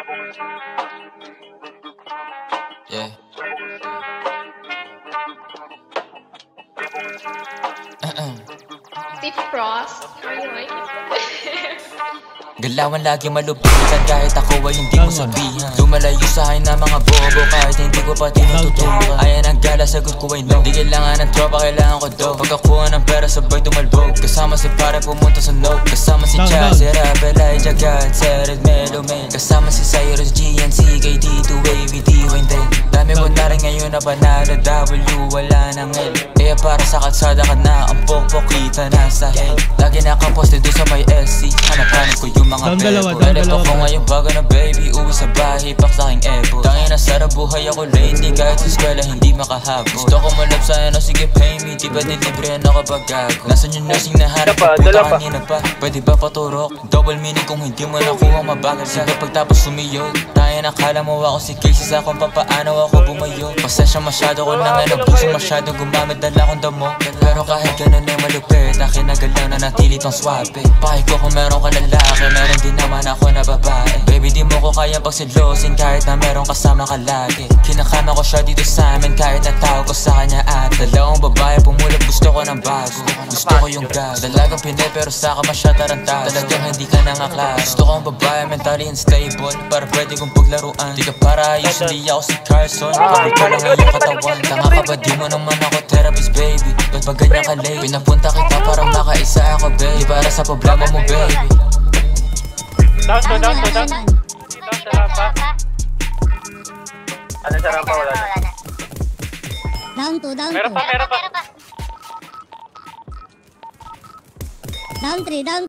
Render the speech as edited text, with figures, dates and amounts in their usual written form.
Yeah. Steve Frost, how you like it? Galawan lagi malupitan kahit ako ay hindi mo sabihan. Lumalayo sa akin na mga bobo kahit hindi ko pa tinututukan. Ayan ang gala, sagot ko ay no. Di kailangan ng tropa, kailangan ko do. Pagkakuha ng pera sabay tumalbog. Kasama si pare pumunta sa note. Kasama si Chad, si Rebel, Elijah God, Sered, Melo Man. Kasama si Cyrus, GNC, KD2, AVD, Wayne Day. Dami ko na rin ngayon na panalo, W, wala nang L. Kaya para sa kalsada ka na, ang pokpok kita na sa head. Lagi nakaposte doon sa may SC. Hanapanin ko yung mga bebo. Nalip ako ngayon bago na baby. Uwi sa bahay, pak sa aking ebo. Tangin na sarap buhay ako lately. Kahit sa eskwela hindi makahabol. Gusto ko malap sa ano, sige pay me. Di ba nilibrihan ako pag gago? Nasaan yung nursing na harap ko puta kanina pa? Pwede ba paturok? Double meaning kung hindi mo nakuha mabagal ka. Sige pagtapos sumiyod. Tayo nakala mo ako si Casey sa kung papaano ako bumayo. Pasensya masyado ko na nga nabuso. Masyadong gumamit dala akong damo. Pero kahit ganun ay malupit, akin na galaw na natili tong swabe. Pahay ko kung meron ka lalaki, meron din naman ako na babae. Baby di mo ko kayang pagsilosin kahit na meron kasama ka lagi. Kinakama ko siya dito sa amin kahit natawag ko sa kanya at dalawang babae pumulot, gusto ko ng bago. Gusto ko yung gas, dalagang pinay pero saka masya tarantado. Talagang hindi ka nangaklaro. Gusto ko ang babae mentally unstable para pwede kong paglaruan. Di ka para ayos, hindi ako si Carson. Kapag ko lang yung katawan. Tanga ka ba di mo naman ako therapist baby? Ba't ba ganyan ka late? Pinapunta kita para makaisa ako baby. Para sa problema mo baby. Down sa rampa. Ano sa rampa? Wala na. Down to. Meron pa. Down 3.